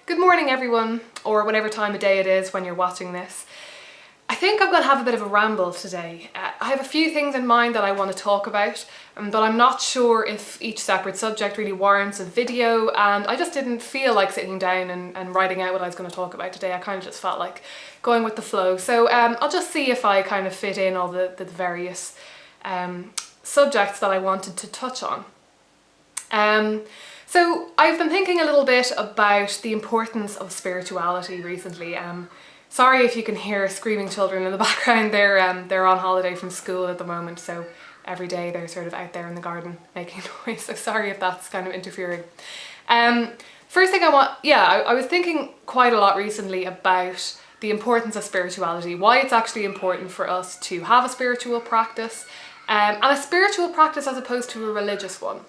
Good morning everyone, or whatever time of day it is when you're watching this. I think I'm going to have a bit of a ramble today. I have a few things in mind that I want to talk about, but I'm not sure if each separate subject really warrants a video, and I just didn't feel like sitting down and writing out what I was going to talk about today. I kind of just felt like going with the flow. So I'll just see if I kind of fit in all the various subjects that I wanted to touch on. So I've been thinking a little bit about the importance of spirituality recently. Sorry if you can hear screaming children in the background. They're on holiday from school at the moment, so every day they're sort of out there in the garden making noise. So sorry if that's kind of interfering. First thing I was thinking quite a lot recently about the importance of spirituality, why it's actually important for us to have a spiritual practice, and a spiritual practice as opposed to a religious one.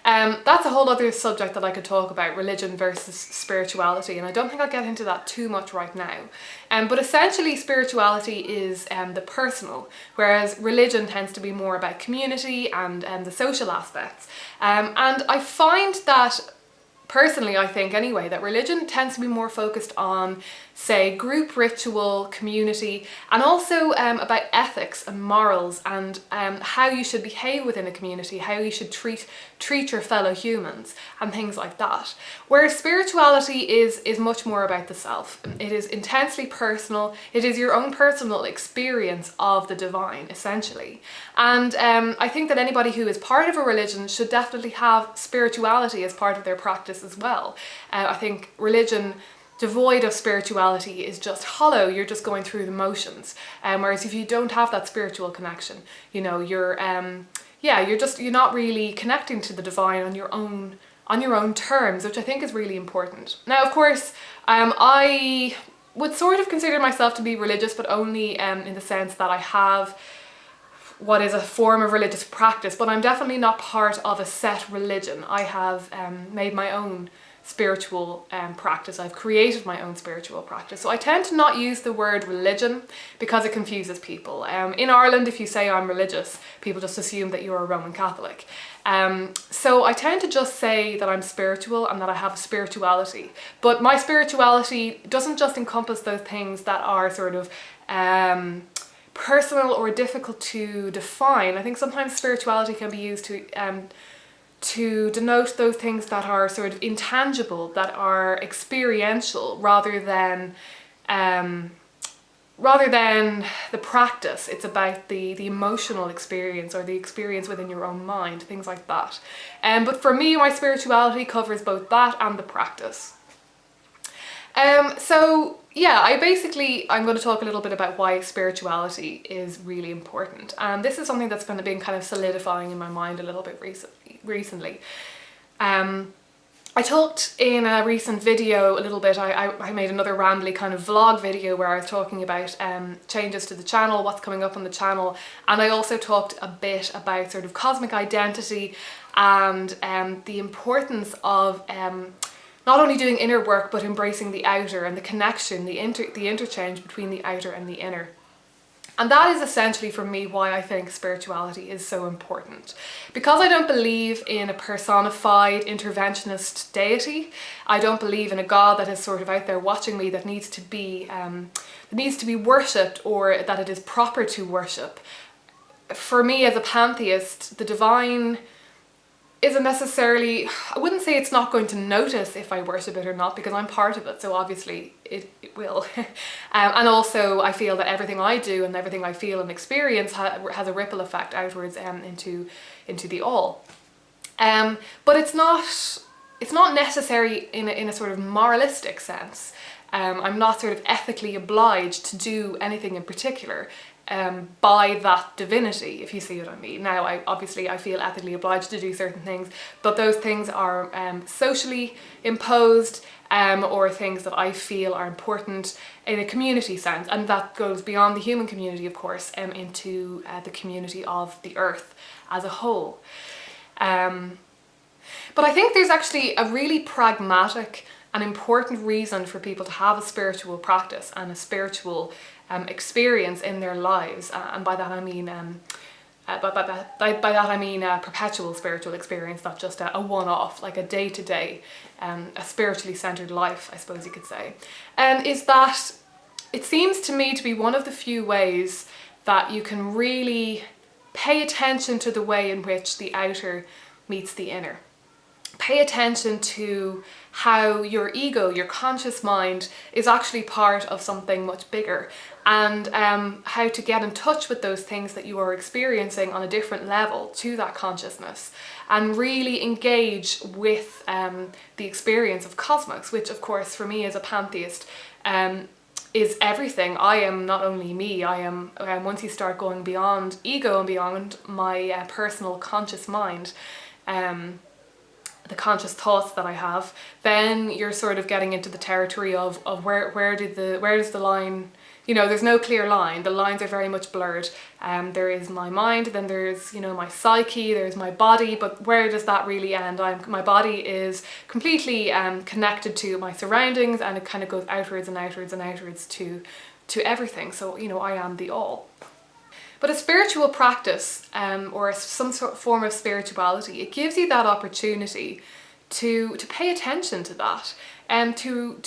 That's a whole other subject that I could talk about, religion versus spirituality, and I don't think I'll get into that too much right now. But essentially spirituality is the personal, whereas religion tends to be more about community and the social aspects. And I find that, personally I think anyway, that religion tends to be more focused on, say, group ritual, community, and also about ethics and morals and how you should behave within a community, how you should treat your fellow humans and things like that. Whereas spirituality is much more about the self. It is intensely personal. It is your own personal experience of the divine, essentially. And I think that anybody who is part of a religion should definitely have spirituality as part of their practice as well. I think religion devoid of spirituality is just hollow. You're just going through the motions. Whereas if you don't have that spiritual connection, you know, you're not really connecting to the divine on your own terms, which I think is really important. Now, of course, I would sort of consider myself to be religious, but only in the sense that I have what is a form of religious practice, but I'm definitely not part of a set religion. I have made my own spiritual practice. I've created my own spiritual practice. So I tend to not use the word religion because it confuses people. In Ireland, if you say I'm religious, people just assume that you're a Roman Catholic. So I tend to just say that I'm spiritual and that I have a spirituality. But my spirituality doesn't just encompass those things that are sort of personal or difficult to define. I think sometimes spirituality can be used to denote those things that are sort of intangible, that are experiential, rather than the practice. It's about the emotional experience or the experience within your own mind, things like that. But for me, my spirituality covers both that and the practice. So yeah, I'm going to talk a little bit about why spirituality is really important. And this is something that's been kind of solidifying in my mind a little bit recently. I talked in a recent video a little bit, I made another rambly kind of vlog video where I was talking about changes to the channel, what's coming up on the channel, and I also talked a bit about sort of cosmic identity and the importance of not only doing inner work but embracing the outer and the connection, the interchange between the outer and the inner. And that is essentially for me why I think spirituality is so important. Because I don't believe in a personified interventionist deity. I don't believe in a God that is sort of out there watching me that needs to be worshipped or that it is proper to worship. For me as a pantheist, the divine isn't necessarily, I wouldn't say it's not going to notice if I worship it or not, because I'm part of it, so obviously it will. And also I feel that everything I do and everything I feel and experience has a ripple effect outwards into the all. But it's not necessary in a sort of moralistic sense. I'm not sort of ethically obliged to do anything in particular by that divinity, if you see what I mean. Now, I feel ethically obliged to do certain things, but those things are socially imposed or things that I feel are important in a community sense, and that goes beyond the human community, of course, into the community of the earth as a whole. But I think there's actually a really pragmatic and important reason for people to have a spiritual practice and a spiritual experience in their lives, and by that I mean By that I mean a perpetual spiritual experience, not just a one-off, like a day-to-day, a spiritually centered life, I suppose you could say, is that it seems to me to be one of the few ways that you can really pay attention to the way in which the outer meets the inner. Pay attention to how your ego, your conscious mind, is actually part of something much bigger, and how to get in touch with those things that you are experiencing on a different level to that consciousness, and really engage with the experience of cosmos, which of course for me as a pantheist is everything. I am not only me, I am, once you start going beyond ego and beyond my personal conscious mind, the conscious thoughts that I have, then you're sort of getting into the territory of where does the line, you know, there's no clear line. The lines are very much blurred. There is my mind, then there's, you know, my psyche, there's my body, but where does that really end? My body is completely connected to my surroundings, and it kind of goes outwards and outwards and outwards to everything. So, you know, I am the all. But a spiritual practice, or some sort of form of spirituality, it gives you that opportunity to pay attention to that, and to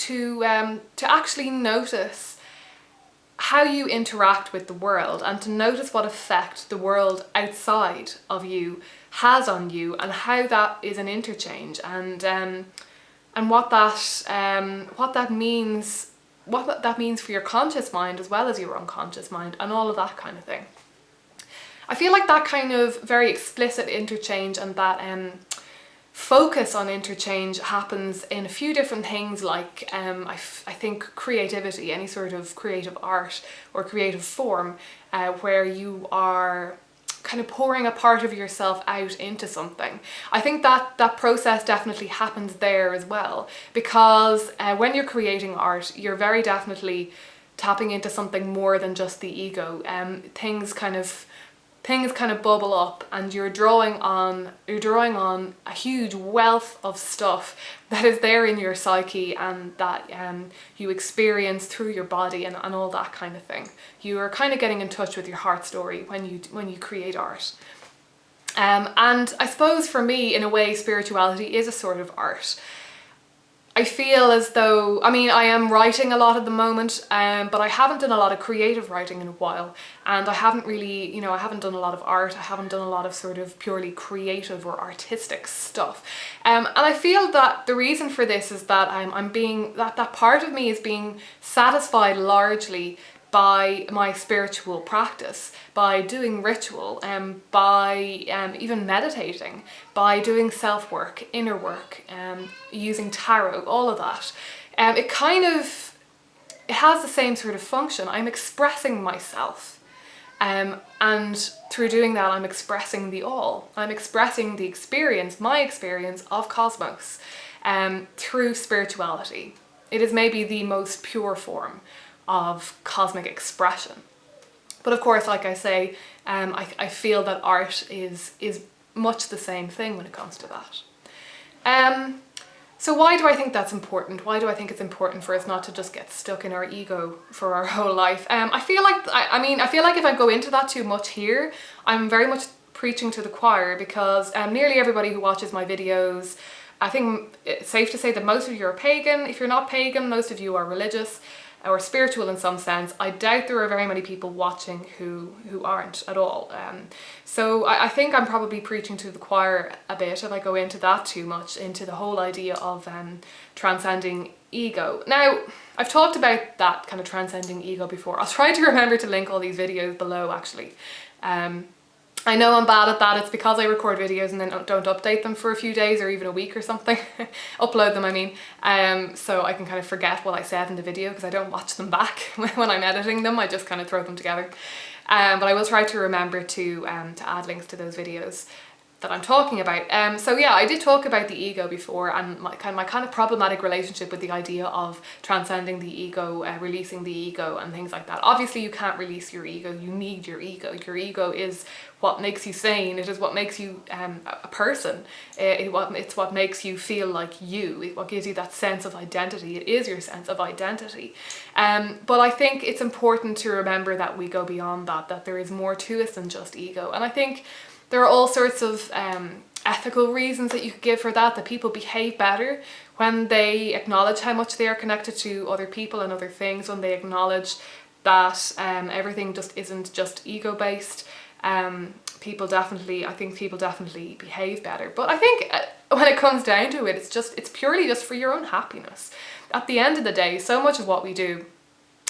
actually notice how you interact with the world, and to notice what effect the world outside of you has on you, and how that is an interchange, and what that means for your conscious mind as well as your unconscious mind, and all of that kind of thing. I feel like that kind of very explicit interchange and that focus on interchange happens in a few different things, like I think creativity, any sort of creative art or creative form, where you are kind of pouring a part of yourself out into something. I think that process definitely happens there as well, because when you're creating art, you're very definitely tapping into something more than just the ego. Things kind of bubble up, and you're drawing on a huge wealth of stuff that is there in your psyche, and that you experience through your body, and all that kind of thing. You are kind of getting in touch with your heart story when you create art. And I suppose for me, in a way, spirituality is a sort of art. I feel as though, I mean, I am writing a lot at the moment, but I haven't done a lot of creative writing in a while, and I haven't really, you know, I haven't done a lot of art, I haven't done a lot of sort of purely creative or artistic stuff. And I feel that the reason for this is that that part of me is being satisfied largely by my spiritual practice, by doing ritual, by even meditating, by doing self-work, inner work, using tarot, all of that. It has the same sort of function. I'm expressing myself, and through doing that I'm expressing the all. I'm expressing the experience, my experience of cosmos, through spirituality. It is maybe the most pure form of cosmic expression. But of course, like I say, I feel that art is much the same thing when it comes to that. So why do I think that's important? Why do I think it's important for us not to just get stuck in our ego for our whole life? I feel like if I go into that too much here, I'm very much preaching to the choir, because nearly everybody who watches my videos, I think it's safe to say that most of you are pagan. If you're not pagan, most of you are religious or spiritual in some sense. I doubt there are very many people watching who aren't at all. So I think I'm probably preaching to the choir a bit if I go into that too much, into the whole idea of transcending ego. Now, I've talked about that kind of transcending ego before. I'll try to remember to link all these videos below, actually. I know I'm bad at that. It's because I record videos and then don't update them for a few days or even a week or something. Upload them, I mean. So I can kind of forget what I said in the video because I don't watch them back when I'm editing them. I just kind of throw them together. But I will try to remember to add links to those videos. that I'm talking about. So yeah, I did talk about the ego before, and my kind of problematic relationship with the idea of transcending the ego, releasing the ego and things like that. Obviously you can't release your ego, you need your ego. Your ego is what makes you sane, it is what makes you a person, it's what makes you feel like you, it's what gives you that sense of identity, it is your sense of identity. But I think it's important to remember that we go beyond that, that there is more to us than just ego. And I think there are all sorts of ethical reasons that you could give for that, that people behave better when they acknowledge how much they are connected to other people and other things, when they acknowledge that everything just isn't just ego-based. I think people definitely behave better. But I think when it comes down to it, it's purely just for your own happiness. At the end of the day, so much of what we do,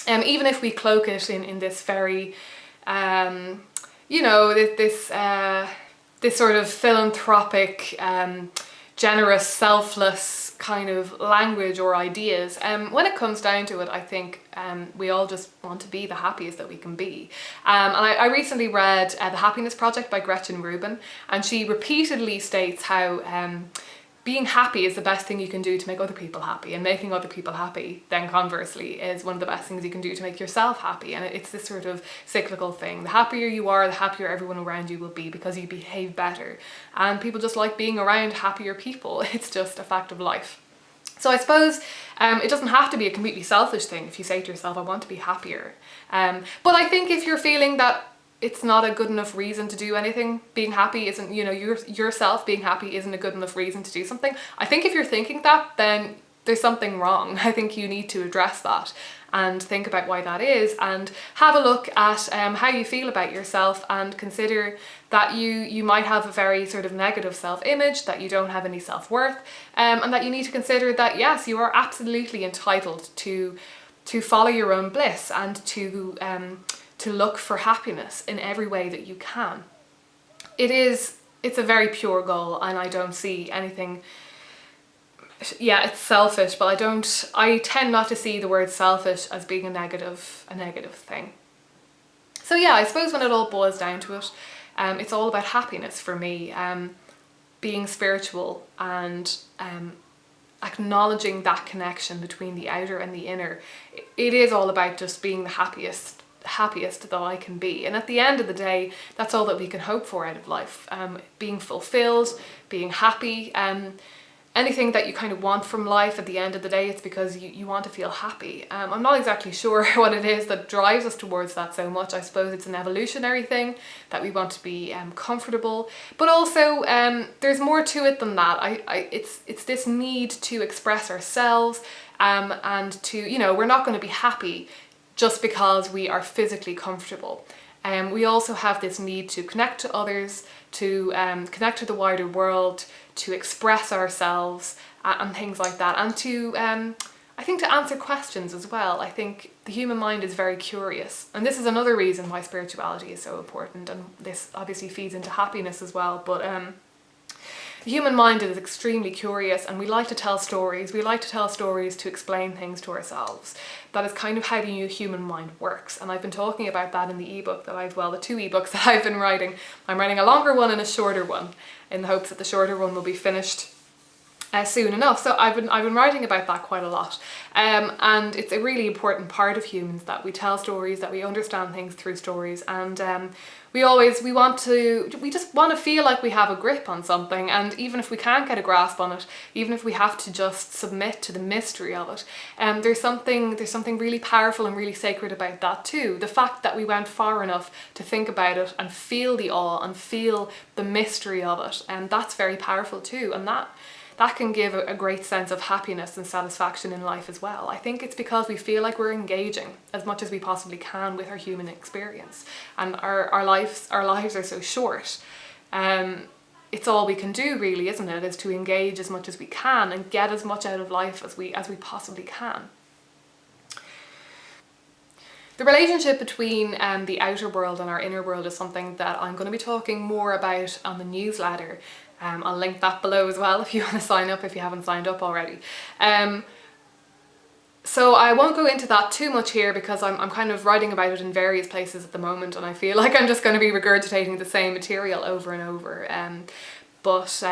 even if we cloak it in this very this sort of philanthropic, generous, selfless kind of language or ideas, when it comes down to it, I think we all just want to be the happiest that we can be. And I recently read The Happiness Project by Gretchen Rubin, and she repeatedly states how being happy is the best thing you can do to make other people happy, and making other people happy then conversely is one of the best things you can do to make yourself happy. And it's this sort of cyclical thing. The happier you are, the happier everyone around you will be, because you behave better, and people just like being around happier people. It's just a fact of life. So I suppose it doesn't have to be a completely selfish thing if you say to yourself, I want to be happier. But I think if you're feeling that it's not a good enough reason to do anything, being happy isn't, yourself being happy isn't a good enough reason to do something, I think if you're thinking that, then there's something wrong. I think you need to address that and think about why that is, and have a look at how you feel about yourself, and consider that you might have a very sort of negative self-image, that you don't have any self-worth, and that you need to consider that yes, you are absolutely entitled to follow your own bliss, and to look for happiness in every way that you can. It's a very pure goal, and I don't see anything. Yeah, it's selfish, but I tend not to see the word selfish as being a negative thing. So yeah, I suppose when it all boils down to it, it's all about happiness for me, being spiritual, and acknowledging that connection between the outer and the inner. It is all about just being the happiest that I can be, and at the end of the day, that's all that we can hope for out of life. Being fulfilled, being happy, anything that you kind of want from life, at the end of the day, it's because you want to feel happy. I'm not exactly sure what it is that drives us towards that so much. I suppose it's an evolutionary thing, that we want to be comfortable, but also there's more to it than that. It's this need to express ourselves, and to, we're not going to be happy just because we are physically comfortable. We also have this need to connect to others, to connect to the wider world, to express ourselves, and things like that, and to I think to answer questions as well. I think the human mind is very curious, and this is another reason why spirituality is so important, and this obviously feeds into happiness as well. But the human mind is extremely curious, and we like to tell stories. We like to tell stories to explain things to ourselves. That is kind of how the human mind works, and I've been talking about that in the ebook the 2 ebooks that I've been writing. I'm writing a longer one and a shorter one, in the hopes that the shorter one will be finished soon enough. So I've been writing about that quite a lot, and it's a really important part of humans that we tell stories, that we understand things through stories, and we just want to feel like we have a grip on something, and even if we can't get a grasp on it, even if we have to just submit to the mystery of it, there's something really powerful and really sacred about that too. The fact that we went far enough to think about it and feel the awe and feel the mystery of it, and that's very powerful too, and that can give a great sense of happiness and satisfaction in life as well. I think it's because we feel like we're engaging as much as we possibly can with our human experience, and our lives are so short. It's all we can do, really, isn't it? Is to engage as much as we can and get as much out of life as we possibly can. The relationship between the outer world and our inner world is something that I'm going to be talking more about on the newsletter. I'll link that below as well if you want to sign up, if you haven't signed up already. So I won't go into that too much here, because I'm kind of writing about it in various places at the moment, and I feel like I'm just going to be regurgitating the same material over and over. But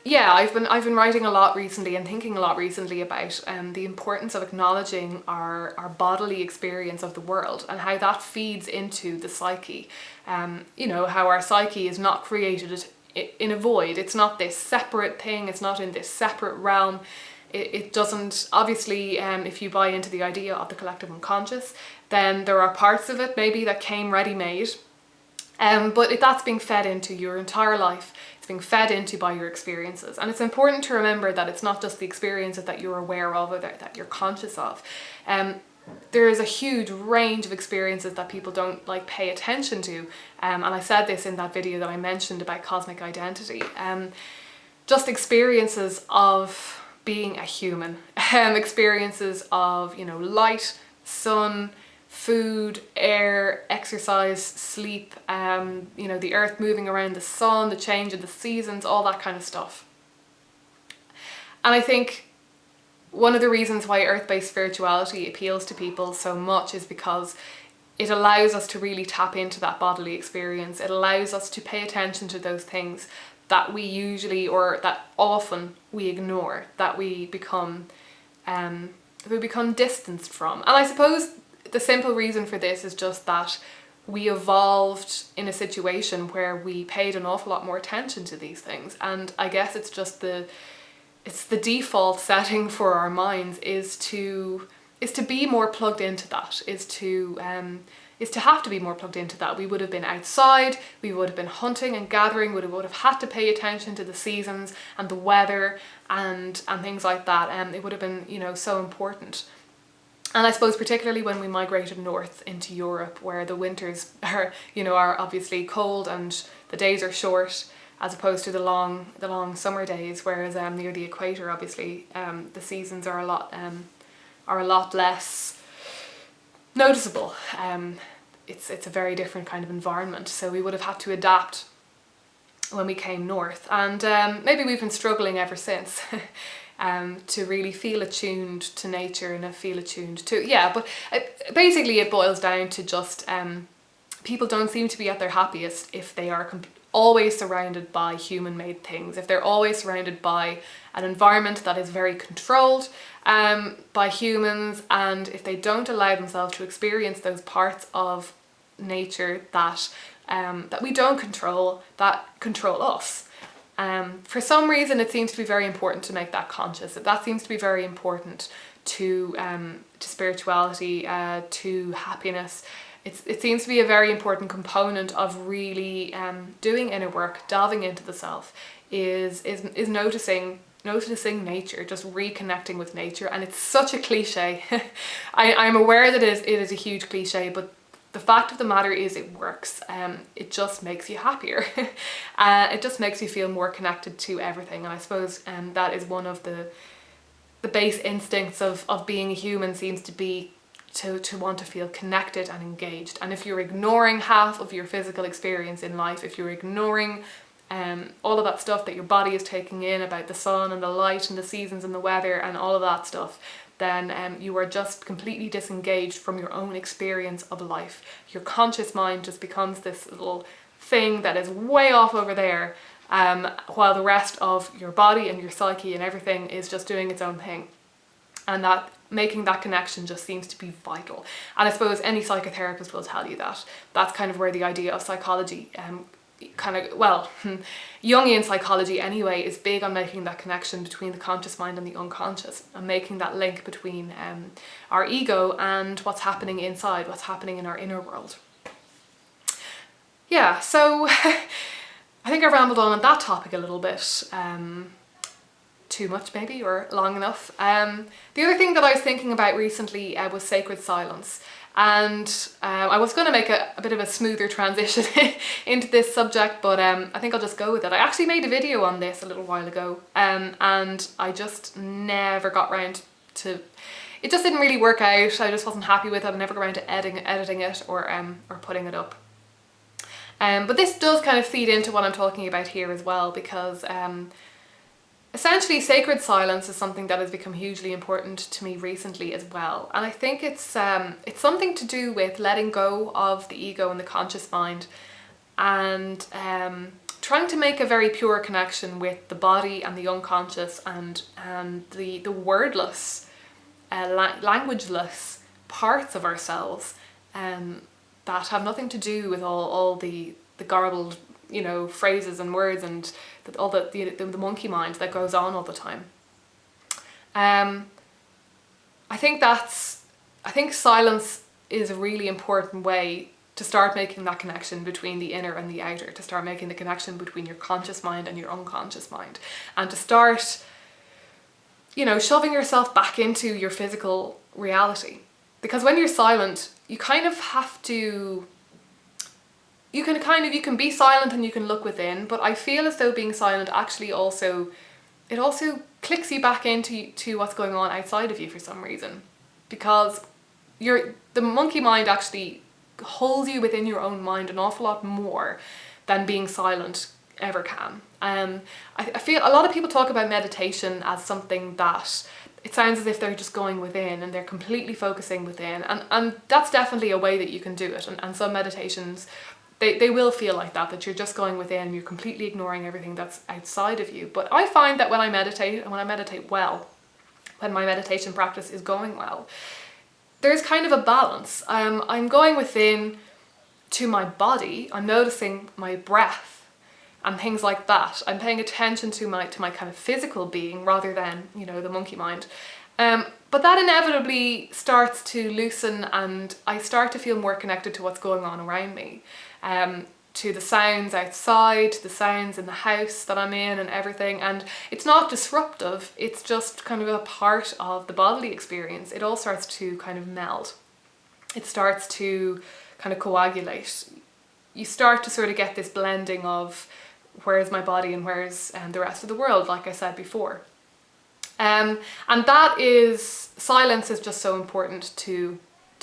yeah, I've been writing a lot recently and thinking a lot recently about the importance of acknowledging our bodily experience of the world and how that feeds into the psyche. You know, how our psyche is not created in a void. It's not this separate thing. It's not in this separate realm. It doesn't, obviously, if you buy into the idea of the collective unconscious, then there are parts of it maybe that came ready-made. But that's being fed into your entire life. It's being fed into by your experiences. And it's important to remember that it's not just the experiences that you're aware of or that you're conscious of. There is a huge range of experiences that people don't like pay attention to. And I said this in that video that I mentioned about cosmic identity. Just experiences of being a human. Experiences of, you know, light, sun, food, air, exercise, sleep, you know, the earth moving around the sun, the change of the seasons, all that kind of stuff. And I think one of the reasons why earth-based spirituality appeals to people so much is because it allows us to really tap into that bodily experience. It allows us to pay attention to those things that we usually, or that often we ignore, that we become distanced from. And I suppose the simple reason for this is just that we evolved in a situation where we paid an awful lot more attention to these things. And I guess it's just the default setting for our minds is to be more plugged into that, is to have to be more plugged into that. We would have been outside, we would have been hunting and gathering, we would have had to pay attention to the seasons and the weather and things like that. It would have been, you know, so important. And I suppose particularly when we migrated north into Europe, where the winters are, you know, are obviously cold and the days are short, as opposed to the long summer days. Whereas near the equator, obviously, the seasons are a lot less noticeable. It's a very different kind of environment. So we would have had to adapt when we came north, and maybe we've been struggling ever since. To really feel attuned to nature and feel attuned to, yeah, but basically it boils down to just people don't seem to be at their happiest if they are always surrounded by human-made things, if they're always surrounded by an environment that is very controlled by humans, and if they don't allow themselves to experience those parts of nature that we don't control, that control us. For some reason it seems to be very important to make that conscious. That seems to be very important to spirituality, to happiness. It seems to be a very important component of really doing inner work, delving into the self, is noticing nature, just reconnecting with nature. And it's such a cliche. I'm aware that it is a huge cliche, but the fact of the matter is it works. It just makes you happier. It just makes you feel more connected to everything. And I suppose that is one of the base instincts of being a human, seems to be to want to feel connected and engaged. And if you're ignoring half of your physical experience in life, if you're ignoring all of that stuff that your body is taking in about the sun and the light and the seasons and the weather and all of that stuff, then you are just completely disengaged from your own experience of life. Your conscious mind just becomes this little thing that is way off over there, while the rest of your body and your psyche and everything is just doing its own thing. And that making that connection just seems to be vital. And I suppose any psychotherapist will tell you that. That's kind of where the idea of psychology Jungian psychology anyway is big on making that connection between the conscious mind and the unconscious, and making that link between our ego and what's happening inside, what's happening in our inner world. Yeah, so I think I rambled on that topic a little bit, too much maybe, or long enough. The other thing that I was thinking about recently was sacred silence. And I was going to make a bit of a smoother transition into this subject, but I think I'll just go with it. I actually made a video on this a little while ago, and I just never got round to... It just didn't really work out. I just wasn't happy with it. I never got around to editing it or putting it up. But this does kind of feed into what I'm talking about here as well, because essentially sacred silence is something that has become hugely important to me recently as well. And I think it's something to do with letting go of the ego and the conscious mind, and trying to make a very pure connection with the body and the unconscious and the wordless, languageless parts of ourselves that have nothing to do with all the garbled, you know, phrases and words and all the monkey mind that goes on all the time. I think silence is a really important way to start making that connection between the inner and the outer, to start making the connection between your conscious mind and your unconscious mind, and to start, you know, shoving yourself back into your physical reality. Because when you're silent, you kind of have to, you can be silent and you can look within, but I feel as though being silent actually also clicks you back into what's going on outside of you for some reason. Because the monkey mind actually holds you within your own mind an awful lot more than being silent ever can. I feel a lot of people talk about meditation as something that it sounds as if they're just going within and they're completely focusing within, and that's definitely a way that you can do it, and some meditations they will feel like that you're just going within, you're completely ignoring everything that's outside of you. But I find that when I meditate, and when I meditate well, when my meditation practice is going well, there's kind of a balance. I'm going within to my body, I'm noticing my breath and things like that. I'm paying attention to my kind of physical being rather than, you know, the monkey mind. But that inevitably starts to loosen, and I start to feel more connected to what's going on around me. To the sounds outside, the sounds in the house that I'm in and everything. And it's not disruptive, it's just kind of a part of the bodily experience. It all starts to kind of meld. It starts to kind of coagulate. You start to sort of get this blending of where's my body and where's the rest of the world, like I said before. And silence is just so important to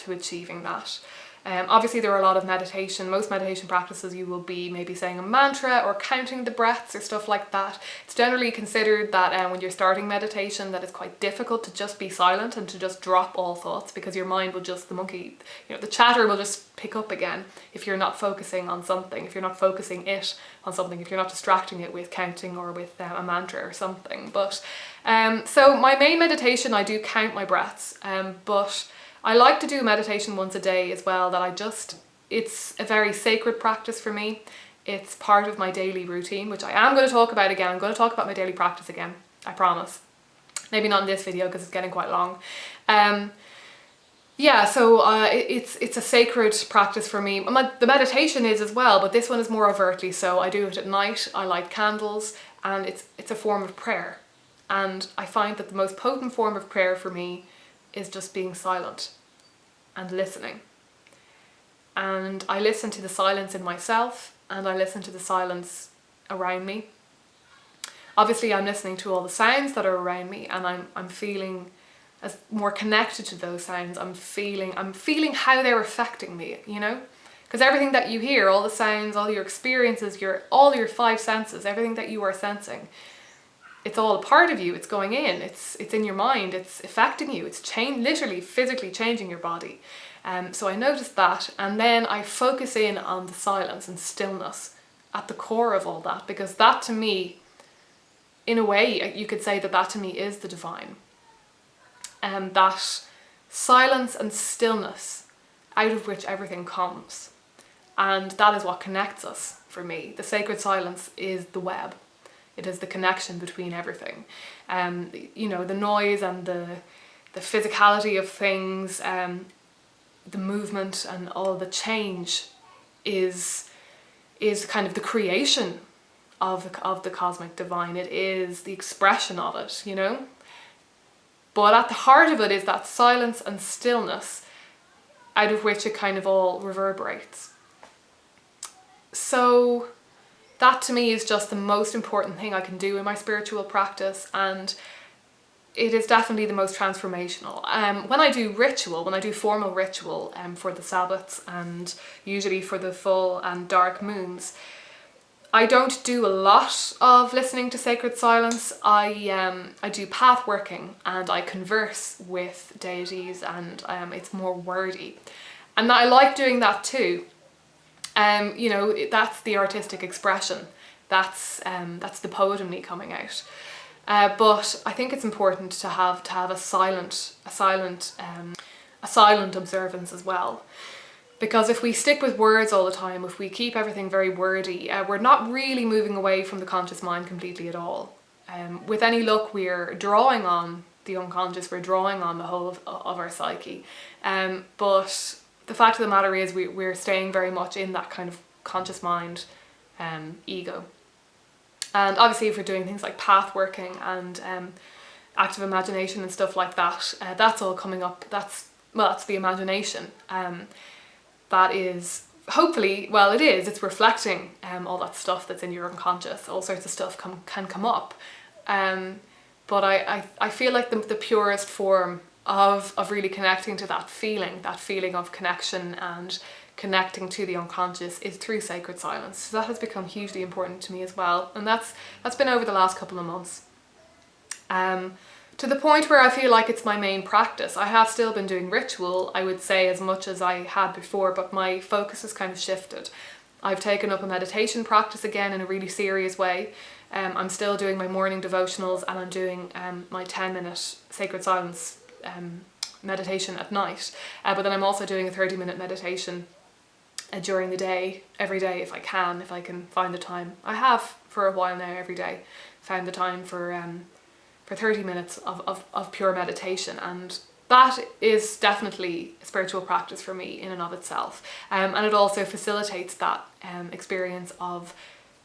achieving that. Obviously there are a lot of most meditation practices you will be maybe saying a mantra or counting the breaths or stuff like that. It's generally considered that when you're starting meditation that it's quite difficult to just be silent and to just drop all thoughts, because your mind will just, the chatter will just pick up again if you're not focusing on something, if you're not focusing it on something, if you're not distracting it with counting or with a mantra or something. But so my main meditation, I do count my breaths, but I like to do meditation once a day as well. It's a very sacred practice for me. It's part of my daily routine, which I am going to talk about again. I'm going to talk about my daily practice again, I promise. Maybe not in this video because it's getting quite long. It's a sacred practice for me. The meditation is as well, but this one is more overtly so. I do it at night, I light candles, and it's a form of prayer. And I find that the most potent form of prayer for me is just being silent and listening. And I listen to the silence in myself, and I listen to the silence around me. Obviously I'm listening to all the sounds that are around me, and I'm feeling as more connected to those sounds. I'm feeling how they're affecting me, you know? Because everything that you hear, all the sounds, all your experiences, all your five senses, everything that you are sensing, it's all a part of you, it's going in, it's in your mind, it's affecting you, it's literally physically changing your body. So I noticed that, and then I focus in on the silence and stillness at the core of all that, because that to me, in a way, you could say that to me is the divine. That silence and stillness out of which everything comes. And that is what connects us for me. The sacred silence is the web. It is the connection between everything. The noise and the physicality of things, the movement and all the change is kind of the creation of the cosmic divine. It is the expression of it, you know? But at the heart of it is that silence and stillness out of which it kind of all reverberates. So that to me is just the most important thing I can do in my spiritual practice, and it is definitely the most transformational. When I do formal ritual for the Sabbats and usually for the full and dark moons, I don't do a lot of listening to sacred silence. I do path working and I converse with deities, and it's more wordy. And I like doing that too. That's the artistic expression That's the poet in me coming out. But I think it's important to have a silent observance as well. Because if we stick with words all the time, if we keep everything very wordy, we're not really moving away from the conscious mind completely at all. With any luck, we're drawing on the unconscious, we're drawing on the whole of our psyche. But the fact of the matter is we're staying very much in that kind of conscious mind ego. And obviously if we're doing things like path working and active imagination and stuff like that, that's all coming up. That's the imagination. That is hopefully, well, it's reflecting all that stuff that's in your unconscious. All sorts of stuff can come up. But I feel like the purest form of really connecting to that feeling of connection and connecting to the unconscious is through sacred silence. So that has become hugely important to me as well. And that's been over the last couple of months. To the point where I feel like it's my main practice. I have still been doing ritual, I would say, as much as I had before, but my focus has kind of shifted. I've taken up a meditation practice again in a really serious way. I'm still doing my morning devotionals, and I'm doing my 10-minute sacred silence meditation at night. But then I'm also doing a 30-minute meditation during the day, every day if I can find the time. I have for a while now, every day, found the time for 30 minutes of pure meditation, and that is definitely a spiritual practice for me in and of itself. And it also facilitates that experience of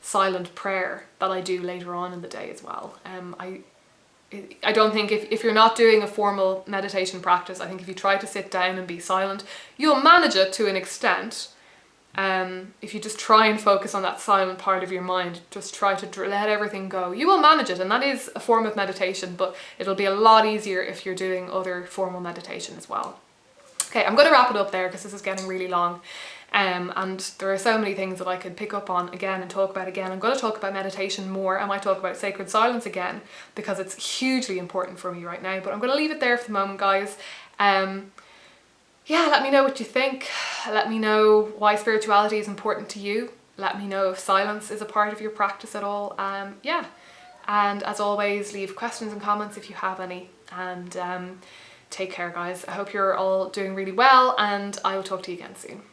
silent prayer that I do later on in the day as well. I don't think if you're not doing a formal meditation practice, I think if you try to sit down and be silent, you'll manage it to an extent. If you just try and focus on that silent part of your mind, just try to let everything go, you will manage it, and that is a form of meditation, but it'll be a lot easier if you're doing other formal meditation as well. Okay, I'm going to wrap it up there because this is getting really long, and there are so many things that I could pick up on again and talk about again. I'm going to talk about meditation more. I might talk about sacred silence again because it's hugely important for me right now, but I'm going to leave it there for the moment, guys. Yeah, let me know what you think. Let me know why spirituality is important to you. Let me know if silence is a part of your practice at all. Yeah, and as always, leave questions and comments if you have any. And take care, guys. I hope you're all doing really well, and I will talk to you again soon.